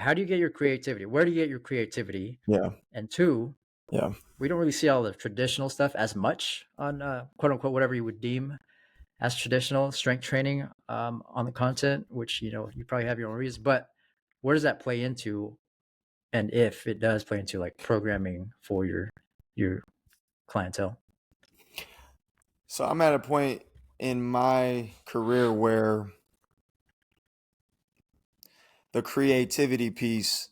how do you get your creativity? Where do you get your creativity? Yeah. And two, Yeah. we don't really see all the traditional stuff as much on quote unquote whatever you would deem as traditional strength training on the content, which you probably have your own reasons. But where does that play into, and if it does play into like programming for your clientele? So I'm at a point in my career where the creativity piece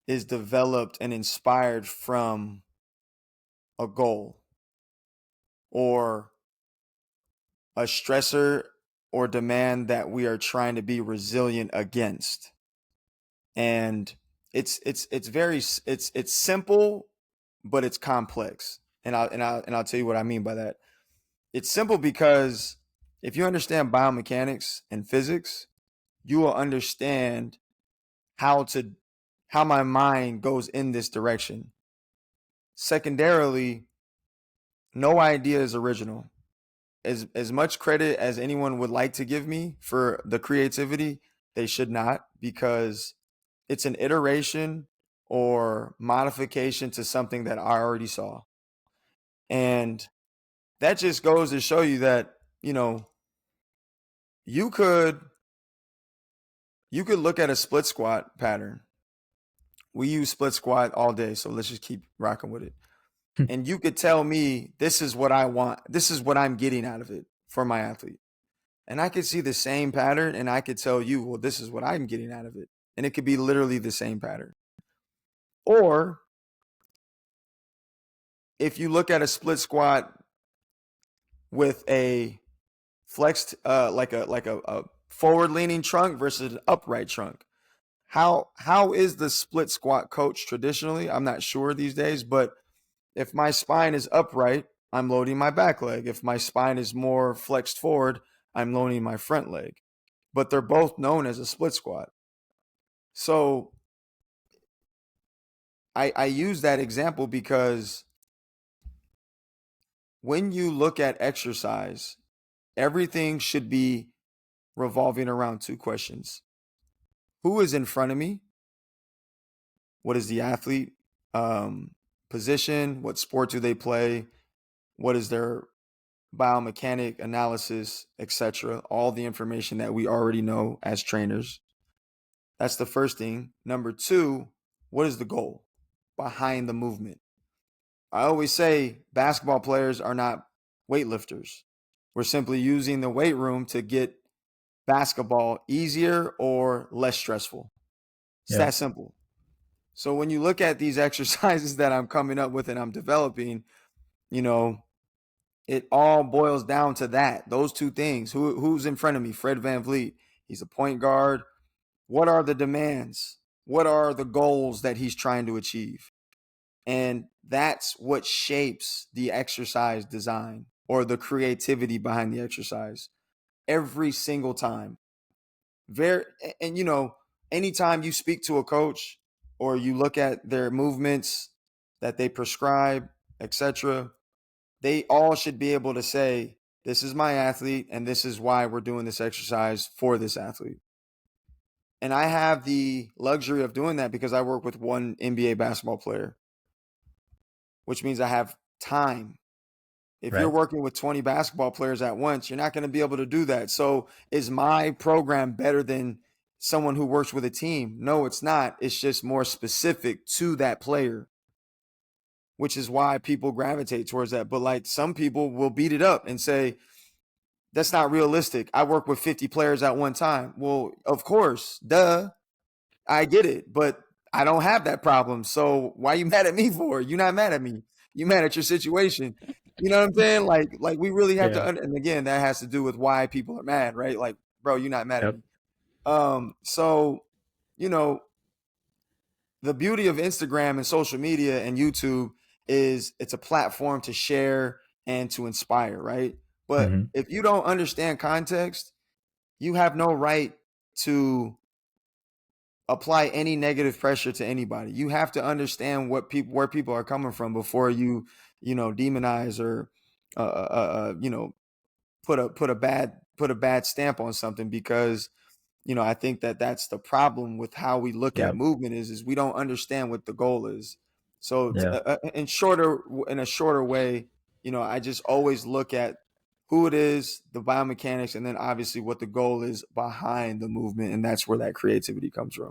is developed and inspired from a goal or a stressor or demand that we are trying to be resilient against. And it's very it's simple, but it's complex. And I'll tell you what I mean by that. It's simple because if you understand biomechanics and physics, you will understand how to how my mind goes in this direction. Secondarily, no idea is original. As much credit as anyone would like to give me for the creativity, they should not, because it's an iteration or modification to something that I already saw. And that just goes to show you that, you could you could look at a split squat pattern. We use split squat all day, so let's just keep rocking with it. And you could tell me this is what I want. This is what I'm getting out of it for my athlete. And I could see the same pattern and I could tell you, well, this is what I'm getting out of it. And it could be literally the same pattern. Or if you look at a split squat with a flexed like a forward leaning trunk versus an upright trunk, how is the split squat coached traditionally? I'm not sure these days, but if my spine is upright, I'm loading my back leg. If my spine is more flexed forward, I'm loading my front leg. But they're both known as a split squat. So I use that example because when you look at exercise, everything should be revolving around two questions. Who is in front of me? What is the athlete position? What sport do they play? What is their biomechanic analysis, etc.? All the information that we already know as trainers. That's the first thing. Number two, what is the goal behind the movement? I always say basketball players are not weightlifters. We're simply using the weight room to get basketball easier or less stressful. It's Yeah. that simple. So when you look at these exercises that I'm coming up with and I'm developing, you know, it all boils down to that. Those two things. Who's in front of me? Fred VanVleet. He's a point guard. What are the demands? What are the goals that he's trying to achieve? And that's what shapes the exercise design or the creativity behind the exercise every single time. Very and anytime you speak to a coach or you look at their movements that they prescribe, etc., they all should be able to say, this is my athlete and this is why we're doing this exercise for this athlete. And I have the luxury of doing that because I work with one NBA basketball player, which means I have time. If you're Right. working with 20 basketball players at once, you're not going to be able to do that. So is my program better than someone who works with a team? No, it's not. It's just more specific to that player, which is why people gravitate towards that. But like some people will beat it up and say, that's not realistic. I work with 50 players at one time. Well, of course, duh. I get it, but I don't have that problem. So why you mad at me for? You're not mad at me. You mad at your situation. You know what I'm saying? Like we really have to. Yeah. And again, that has to do with why people are mad, right? Like, bro, you're not mad at Yep. me. So you know, the beauty of Instagram and social media and YouTube is it's a platform to share and to inspire, right? But Hmm. if you don't understand context, you have no right to apply any negative pressure to anybody. You have to understand where people are coming from before you demonize or put a bad stamp on something because I think that that's the problem with how we look Yeah. at movement is we don't understand what the goal is. So Yeah. in a shorter way, I just always look at who it is, the biomechanics, and then obviously what the goal is behind the movement, and that's where that creativity comes from.